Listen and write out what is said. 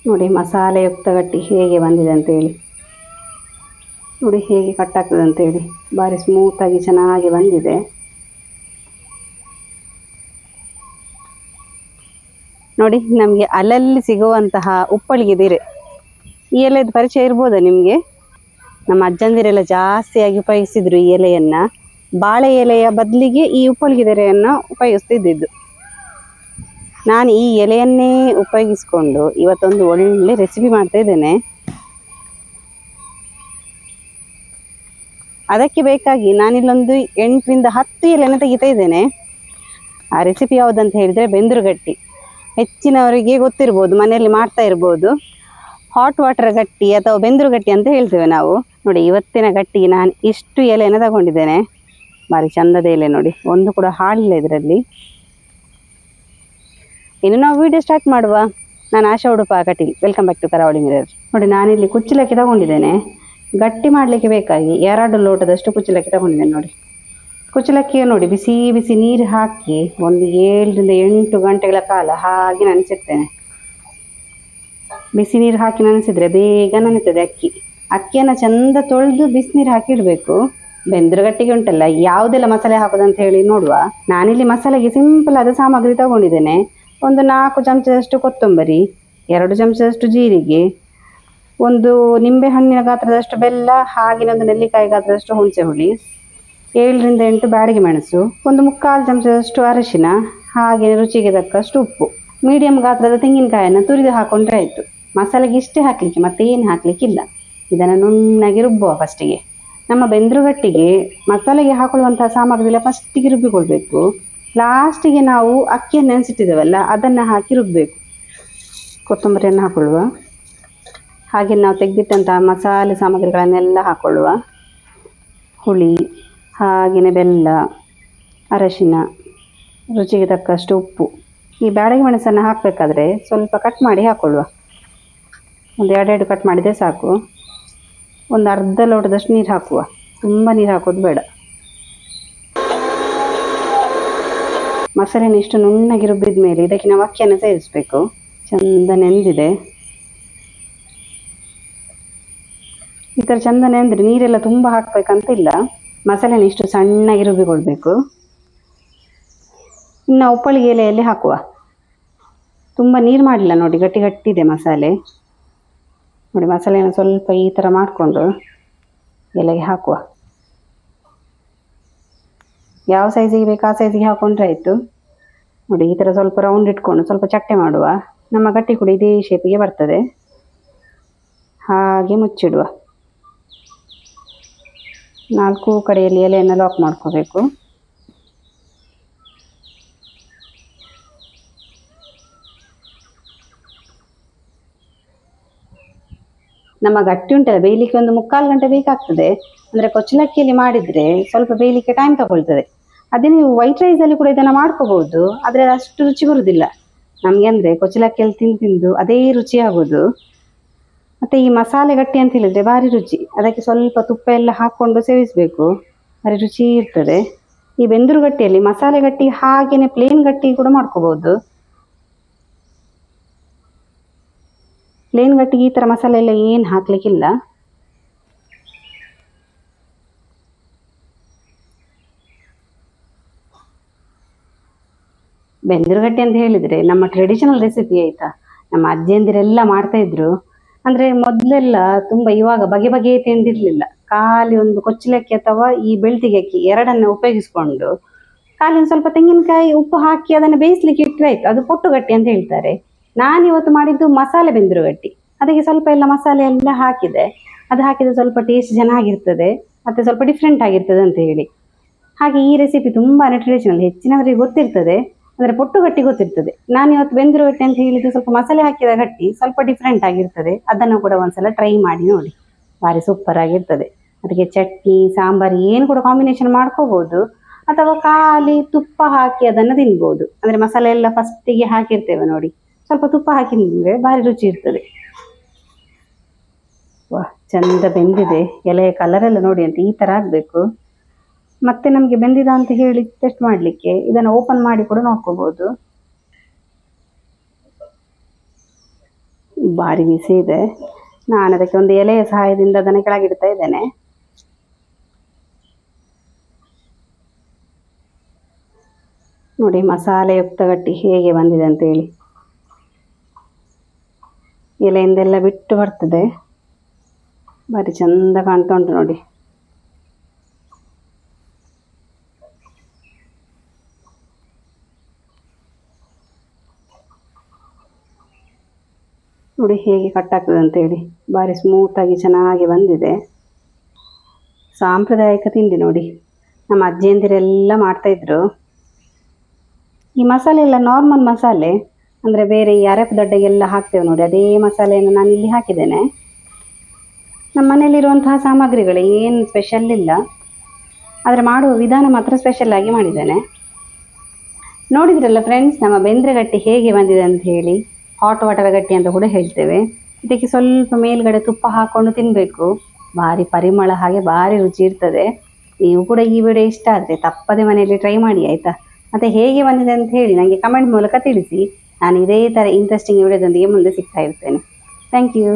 ನೋಡಿ ಮಸಾಲೆಯುಕ್ತ ಗಟ್ಟಿ ಹೇಗೆ ಬಂದಿದೆ ಅಂತೇಳಿ. ನೋಡಿ ಹೇಗೆ ಕಟ್ಟಾಗ್ತದೆ ಅಂತೇಳಿ, ಭಾರಿ ಸ್ಮೂತಾಗಿ ಚೆನ್ನಾಗಿ ಬಂದಿದೆ. ನೋಡಿ ನಮಗೆ ಅಲ್ಲಲ್ಲಿ ಸಿಗುವಂತಹ ಉಪ್ಪಳಿಗೆ ಬೇರೆ ಈ ಎಲೆದು ಪರಿಚಯ ಇರ್ಬೋದಾ ನಿಮಗೆ? ನಮ್ಮ ಅಜ್ಜಂದಿರೆಲ್ಲ ಜಾಸ್ತಿಯಾಗಿ ಉಪಯೋಗಿಸಿದ್ರು ಈ ಎಲೆಯನ್ನು. ಬಾಳೆ ಎಲೆಯ ಬದಲಿಗೆ ಈ ಉಪ್ಪಳಿಗೆ ಬೇರೆಯನ್ನು ಉಪಯೋಗಿಸ್ತಿದ್ದು. ನಾನು ಈ ಎಲೆಯನ್ನೇ ಉಪಯೋಗಿಸ್ಕೊಂಡು ಇವತ್ತೊಂದು ಒಳ್ಳೆ ರೆಸಿಪಿ ಮಾಡ್ತಾ ಇದ್ದೇನೆ. ಅದಕ್ಕೆ ಬೇಕಾಗಿ ನಾನಿಲ್ಲೊಂದು 8 ರಿಂದ 10 ಎಲೆಯನ್ನು ತೆಗಿತಾ ಇದ್ದೇನೆ. ಆ ರೆಸಿಪಿ ಯಾವುದಂತ ಹೇಳಿದರೆ ಬೆಂದ್ರುಗಟ್ಟಿ. ಹೆಚ್ಚಿನವರಿಗೆ ಗೊತ್ತಿರ್ಬೋದು, ಮನೆಯಲ್ಲಿ ಮಾಡ್ತಾ ಇರ್ಬೋದು. ಹಾಟ್ ವಾಟರ್ ಗಟ್ಟಿ ಅಥವಾ ಬೆಂದ್ರುಗಟ್ಟಿ ಅಂತ ಹೇಳ್ತೇವೆ ನಾವು. ನೋಡಿ ಇವತ್ತಿನ ಗಟ್ಟಿಗೆ ನಾನು ಇಷ್ಟು ಎಲೆಯನ್ನು ತಗೊಂಡಿದ್ದೇನೆ. ಭಾರಿ ಚಂದದ ಎಲೆ ನೋಡಿ, ಒಂದು ಕೂಡ ಹಾಳಿಲ್ಲ ಇದರಲ್ಲಿ. ಇನ್ನು ನಾವು ವಿಡಿಯೋ ಸ್ಟಾರ್ಟ್ ಮಾಡುವ. ನಾನು Asha Udupa Kateel, welcome back to Karavali mirror. ನೋಡಿ ನಾನಿಲ್ಲಿ ಕುಚ್ಚಲಕ್ಕಿ ತಗೊಂಡಿದ್ದೇನೆ. ಗಟ್ಟಿ ಮಾಡಲಿಕ್ಕೆ ಬೇಕಾಗಿ 2 ಲೋಟದಷ್ಟು ಕುಚ್ಚಲಕ್ಕಿ ತಗೊಂಡಿದ್ದೇನೆ. ನೋಡಿ ಕುಚ್ಚಲಕ್ಕಿ ನೋಡಿ ಬಿಸಿ ಬಿಸಿ ನೀರು ಹಾಕಿ ಒಂದು 7 ರಿಂದ 8 ಗಂಟೆಗಳ ಕಾಲ ಹಾಗೆ ನೆನೆಸಿಡ್ತೇನೆ. ಬಿಸಿ ನೀರು ಹಾಕಿ ನೆನೆಸಿದ್ರೆ ಬೇಗ ನೆನೆತದೆ ಅಕ್ಕಿ. ಅಕ್ಕಿಯನ್ನು ಚಂದ ತೊಳೆದು ಬಿಸಿನೀರು ಹಾಕಿ ಇಡಬೇಕು. ಬೆಂದ್ರುಗಟ್ಟಿಗೆ ಉಂಟಲ್ಲ ಯಾವುದೆಲ್ಲ ಮಸಾಲೆ ಹಾಕೋದಂತ ಹೇಳಿ ನೋಡುವ. ನಾನಿಲ್ಲಿ ಮಸಾಲೆಗೆ ಸಿಂಪಲ್ ಆದ ಸಾಮಗ್ರಿ ತಗೊಂಡಿದ್ದೇನೆ. ಒಂದು 4 ಚಮಚದಷ್ಟು ಕೊತ್ತಂಬರಿ, 2 ಚಮಚದಷ್ಟು ಜೀರಿಗೆ, ಒಂದು ನಿಂಬೆ ಹಣ್ಣಿನ ಗಾತ್ರದಷ್ಟು ಬೆಲ್ಲ, ಹಾಗೆಯೇ ಒಂದು ನೆಲ್ಲಿಕಾಯಿ ಗಾತ್ರದಷ್ಟು ಹುಣಸೆ ಹುಳಿ, 7 ರಿಂದ 8 ಬ್ಯಾಡಗಿ ಮೆಣಸು, ಒಂದು 3/4 ಚಮಚದಷ್ಟು ಅರಿಶಿನ, ಹಾಗೆ ರುಚಿಗೆ ತಕ್ಕಷ್ಟು ಉಪ್ಪು. ಮೀಡಿಯಂ ಗಾತ್ರದ ತೆಂಗಿನಕಾಯನ್ನು ತುರಿದು ಹಾಕೊಂಡ್ರೆ ಆಯಿತು. ಮಸಾಲೆಗೆ ಇಷ್ಟೇ ಹಾಕಲಿಕ್ಕೆ ಮತ್ತೇನು ಹಾಕಲಿಕ್ಕಿಲ್ಲ. ಇದನ್ನು ನುಣ್ಣಗೆ ರುಬ್ಬುವ. ಫಸ್ಟಿಗೆ ನಮ್ಮ ಬೆಂದ್ರುಗಟ್ಟಿಗೆ ಮಸಾಲೆಗೆ ಹಾಕೊಳ್ಳುವಂತಹ ಸಾಮಗ್ರಿ ಎಲ್ಲ ಫಸ್ಟಿಗೆ ರುಬ್ಬಿಕೊಳ್ಬೇಕು. ಲಾಸ್ಟಿಗೆ ನಾವು ಅಕ್ಕಿಯನ್ನು ನೆನೆಸಿಟ್ಟಿದ್ದೇವಲ್ಲ ಅದನ್ನು ಹಾಕಿ ರುಬ್ಬಬೇಕು. ಕೊತ್ತಂಬರಿಯನ್ನು ಹಾಕೊಳ್ಳುವ. ಹಾಗೆ ನಾವು ತೆಗೆದಿಟ್ಟಂತಹ ಮಸಾಲೆ ಸಾಮಗ್ರಿಗಳನ್ನೆಲ್ಲ ಹಾಕೊಳ್ಳುವ. ಹುಳಿ, ಹಾಗೆಯೇ ಬೆಲ್ಲ, ಅರಶಿನ, ರುಚಿಗೆ ತಕ್ಕಷ್ಟು ಉಪ್ಪು. ಈ ಬ್ಯಾಡಗಿ ಮೆಣಸನ್ನು ಹಾಕಬೇಕಾದ್ರೆ ಸ್ವಲ್ಪ ಕಟ್ ಮಾಡಿ ಹಾಕೊಳ್ಳುವ. ಒಂದು 2 ಕಟ್ ಮಾಡಿದರೆ ಸಾಕು. ಒಂದು ಅರ್ಧ ಲೋಟದಷ್ಟು ನೀರು ಹಾಕುವ, ತುಂಬ ನೀರು ಹಾಕೋದು ಬೇಡ. ಮಸಾಲೆನ ಇಷ್ಟು ನುಣ್ಣಗೆ ರುಬ್ಬಿದ ಮೇಲೆ ಇದಕ್ಕೆ ನಾವು ಅಕ್ಕಿಯನ್ನು ಸೇರಿಸಬೇಕು. ಚಂದ ನೆಂದಿದೆ. ಈ ಥರ ಚಂದ ನೆಂದರೆ ನೀರೆಲ್ಲ ತುಂಬ ಹಾಕಬೇಕಂತ ಇಲ್ಲ. ಮಸಾಲೆನ ಇಷ್ಟು ಸಣ್ಣಗೆ ರುಬ್ಬಿಕೊಳ್ಬೇಕು. ಇನ್ನು ಉಪ್ಪಳಿಗೆ ಎಲೆಯಲ್ಲಿ ಹಾಕುವ. ತುಂಬ ನೀರು ಮಾಡಿಲ್ಲ ನೋಡಿ, ಗಟ್ಟಿ ಗಟ್ಟಿದೆ ಮಸಾಲೆ. ನೋಡಿ ಮಸಾಲೆನ ಸ್ವಲ್ಪ ಈ ಥರ ಮಾಡಿಕೊಂಡು ಎಲೆಗೆ ಹಾಕುವ. ಯಾವ ಸೈಜಿಗೆ ಬೇಕು ಆ ಸೈಜಿಗೆ ಹಾಕೊಂಡ್ರೆ ಆಯಿತು. ನೋಡಿ ಈ ಥರ ಸ್ವಲ್ಪ ರೌಂಡ್ ಇಟ್ಕೊಂಡು ಸ್ವಲ್ಪ ಚಟ್ಟೆ ಮಾಡುವ. ನಮ್ಮ ಗಟ್ಟಿ ಕೂಡ ಇದೇ ಶೇಪಿಗೆ ಬರ್ತದೆ. ಹಾಗೆ ಮುಚ್ಚಿಡುವ. 4 ಕಡೆಯಲ್ಲಿ ಎಲೆಯನ್ನು ಲಾಕ್ ಮಾಡ್ಕೋಬೇಕು. ನಮ್ಮ ಗಟ್ಟಿ ಉಂಟಲ್ಲ ಬೇಯಲಿಕ್ಕೆ ಒಂದು 3/4 ಗಂಟೆ ಬೇಕಾಗ್ತದೆ. ಅಂದರೆ ಕೊಚ್ಚಲಕ್ಕಿಯಲ್ಲಿ ಮಾಡಿದರೆ ಸ್ವಲ್ಪ ಬೇಯಲಿಕ್ಕೆ ಟೈಮ್ ತಗೊಳ್ತದೆ. ಅದೇ ನೀವು ವೈಟ್ ರೈಸಲ್ಲಿ ಕೂಡ ಇದನ್ನು ಮಾಡ್ಕೋಬಹುದು, ಆದರೆ ಅಷ್ಟು ರುಚಿ ಬರುವುದಿಲ್ಲ ನಮಗೆ. ಅಂದರೆ ಕೊಚ್ಚಲಕ್ಕಿಯಲ್ಲಿ ತಿಂದು ಅದೇ ರುಚಿ ಆಗೋದು. ಮತ್ತು ಈ ಮಸಾಲೆ ಗಟ್ಟಿ ಅಂತ ಹೇಳಿದರೆ ಭಾರಿ ರುಚಿ. ಅದಕ್ಕೆ ಸ್ವಲ್ಪ ತುಪ್ಪ ಎಲ್ಲ ಹಾಕ್ಕೊಂಡು ಸೇವಿಸಬೇಕು, ಭಾರಿ ರುಚಿ ಇರ್ತದೆ. ಈ ಬೆಂದ್ರುಗಟ್ಟಿಯಲ್ಲಿ ಮಸಾಲೆ ಗಟ್ಟಿ ಹಾಗೆಯೇ ಪ್ಲೇನ್ ಗಟ್ಟಿ ಕೂಡ ಮಾಡ್ಕೋಬಹುದು. ಪ್ಲೇನ್ ಗಟ್ಟಿಗೆ ಈ ಥರ ಮಸಾಲೆ ಎಲ್ಲ ಏನು ಹಾಕಲಿಕ್ಕಿಲ್ಲ. ಬೆಂದ್ರುಗಟ್ಟಿ ಅಂತ ಹೇಳಿದರೆ ನಮ್ಮ ಟ್ರೆಡಿಷನಲ್ ರೆಸಿಪಿ ಆಯಿತಾ. ನಮ್ಮ ಅಜ್ಜಿಯಂದಿರೆಲ್ಲ ಮಾಡ್ತಾಯಿದ್ರು. ಅಂದರೆ ಮೊದಲೆಲ್ಲ ತುಂಬ, ಇವಾಗ ಬಗೆ ಬಗೆಯ ತಿಂಡಿರಲಿಲ್ಲ. ಖಾಲಿ ಒಂದು ಕೊಚ್ಚಲಕ್ಕಿ ಅಥವಾ ಈ ಬೆಳ್ತಿಗೆ ಅಕ್ಕಿ ಎರಡನ್ನು ಉಪಯೋಗಿಸ್ಕೊಂಡು ಖಾಲಿ ಒಂದು ಸ್ವಲ್ಪ ತೆಂಗಿನಕಾಯಿ ಉಪ್ಪು ಹಾಕಿ ಅದನ್ನು ಬೇಯಿಸ್ಲಿಕ್ಕೆ ಇಟ್ಟರೆ ಆಯಿತು. ಅದು ಪೊಟ್ಟುಗಟ್ಟಿ ಅಂತ ಹೇಳ್ತಾರೆ. ನಾನಿವತ್ತು ಮಾಡಿದ್ದು ಮಸಾಲೆ ಬೆಂದ್ರುಗಟ್ಟಿ. ಅದಕ್ಕೆ ಸ್ವಲ್ಪ ಎಲ್ಲ ಮಸಾಲೆ ಎಲ್ಲ ಹಾಕಿದೆ. ಅದು ಹಾಕಿದರೆ ಸ್ವಲ್ಪ ಟೇಸ್ಟ್ ಚೆನ್ನಾಗಿರ್ತದೆ ಮತ್ತು ಸ್ವಲ್ಪ ಡಿಫ್ರೆಂಟ್ ಆಗಿರ್ತದೆ ಅಂತ ಹೇಳಿ. ಹಾಗೆ ಈ ರೆಸಿಪಿ ತುಂಬಾ ಟ್ರೆಡಿಷನಲ್, ಹೆಚ್ಚಿನವರಿಗೆ ಗೊತ್ತಿರ್ತದೆ. ಅಂದರೆ ಪೊಟ್ಟುಗಟ್ಟಿ ಗೊತ್ತಿರ್ತದೆ. ನಾನಿವತ್ತು ಬೆಂದ್ರುಗಟ್ಟಿ ಅಂತ ಹೇಳಿದ್ದು ಸ್ವಲ್ಪ ಮಸಾಲೆ ಹಾಕಿದ ಗಟ್ಟಿ, ಸ್ವಲ್ಪ ಡಿಫ್ರೆಂಟ್ ಆಗಿರ್ತದೆ. ಅದನ್ನು ಕೂಡ ಒಂದ್ಸಲ ಟ್ರೈ ಮಾಡಿ ನೋಡಿ, ಭಾರಿ ಸೂಪರ್ ಆಗಿರ್ತದೆ. ಅದಕ್ಕೆ ಚಟ್ನಿ, ಸಾಂಬಾರು ಏನು ಕೂಡ ಕಾಂಬಿನೇಷನ್ ಮಾಡ್ಕೋಬೋದು. ಅಥವಾ ಖಾಲಿ ತುಪ್ಪ ಹಾಕಿ ಅದನ್ನು ತಿನ್ಬೋದು. ಅಂದರೆ ಮಸಾಲೆ ಎಲ್ಲ ಫಸ್ಟಿಗೆ ಹಾಕಿರ್ತೇವೆ ನೋಡಿ, ಸ್ವಲ್ಪ ತುಪ್ಪ ಹಾಕಿ ತಿಂದರೆ ಭಾರಿ ರುಚಿ ಇರ್ತದೆ. ವಾಹ್, ಚಂದ ಬೆಂದಿದೆ. ಎಲೆಯ ಕಲರೆಲ್ಲ ನೋಡಿ ಅಂತ ಈ ಥರ ಆಗಬೇಕು. ಮತ್ತೆ ನಮಗೆ ಬೆಂದಿದ ಅಂತ ಹೇಳಿ ಟೆಸ್ಟ್ ಮಾಡಲಿಕ್ಕೆ ಇದನ್ನು ಓಪನ್ ಮಾಡಿ ಕೂಡ ನೋಡ್ಕೋಬೋದು. ಭಾರಿ ಬಿಸಿ ಇದೆ. ನಾನು ಅದಕ್ಕೆ ಒಂದು ಎಲೆಯ ಸಹಾಯದಿಂದ ಅದನ್ನು ಕೆಳಗಿಡ್ತಾ ಇದ್ದೇನೆ. ನೋಡಿ ಮಸಾಲೆಯುಕ್ತ ಗಟ್ಟಿ ಹೇಗೆ ಬಂದಿದೆ ಅಂತೇಳಿ. ಎಲೆಯಿಂದೆಲ್ಲ ಬಿಟ್ಟು ಬರ್ತದೆ, ಭಾರಿ ಚಂದ ಕಾಣ್ತಾ ಉಂಟು ನೋಡಿ. ನೋಡಿ ಹೇಗೆ ಕಟ್ಟಾಗ್ತದೆ ಅಂತೇಳಿ, ಭಾರಿ ಸ್ಮೂತಾಗಿ ಚೆನ್ನಾಗಿ ಬಂದಿದೆ. ಸಾಂಪ್ರದಾಯಿಕ ತಿಂಡಿ ನೋಡಿ, ನಮ್ಮ ಅಜ್ಜಿಯಂದಿರೆಲ್ಲ ಮಾಡ್ತಾಯಿದ್ರು. ಈ ಮಸಾಲೆ ಎಲ್ಲ ನಾರ್ಮಲ್ ಮಸಾಲೆ, ಅಂದರೆ ಬೇರೆ ಈ ಅರಕು ದಡ್ಡೆಗೆಲ್ಲ ಹಾಕ್ತೇವೆ ನೋಡಿ, ಅದೇ ಮಸಾಲೆಯನ್ನು ನಾನು ಇಲ್ಲಿ ಹಾಕಿದ್ದೇನೆ. ನಮ್ಮ ಮನೆಯಲ್ಲಿರುವಂತಹ ಸಾಮಗ್ರಿಗಳು ಏನು ಸ್ಪೆಷಲ್ ಇಲ್ಲ, ಆದರೆ ಮಾಡುವ ವಿಧಾನ ಮಾತ್ರ ಸ್ಪೆಷಲ್ ಆಗಿ ಮಾಡಿದ್ದೇನೆ. ನೋಡಿದ್ರಲ್ಲ ಫ್ರೆಂಡ್ಸ್, ನಮ್ಮ ಬೆಂದ್ರೆ ಗಟ್ಟಿ ಹೇಗೆ ಬಂದಿದೆ ಅಂತ ಹೇಳಿ. ಹಾಟ್ ವಾಟರ್ ಗಟ್ಟಿ ಅಂತ ಕೂಡ ಹೇಳ್ತೇವೆ. ಇದಕ್ಕೆ ಸ್ವಲ್ಪ ಮೇಲ್ಗಡೆ ತುಪ್ಪ ಹಾಕ್ಕೊಂಡು ತಿನ್ನಬೇಕು, ಭಾರಿ ಪರಿಮಳ ಹಾಗೆ ಭಾರಿ ರುಚಿ ಇರ್ತದೆ. ನೀವು ಕೂಡ ಈ ವಿಡಿಯೋ ಇಷ್ಟ ಆದರೆ ತಪ್ಪದೆ ಮನೆಯಲ್ಲಿ ಟ್ರೈ ಮಾಡಿ ಆಯಿತಾ. ಮತ್ತು ಹೇಗೆ ಬಂದಿದೆ ಅಂತ ಹೇಳಿ ನನಗೆ ಕಮೆಂಟ್ ಮೂಲಕ ತಿಳಿಸಿ. ನಾನು ಇದೇ ಥರ ಇಂಟ್ರೆಸ್ಟಿಂಗ್ ವಿಡಿಯೋದೊಂದಿಗೆ ಮುಂದೆ ಸಿಗ್ತಾ ಇರ್ತೇನೆ. Thank you.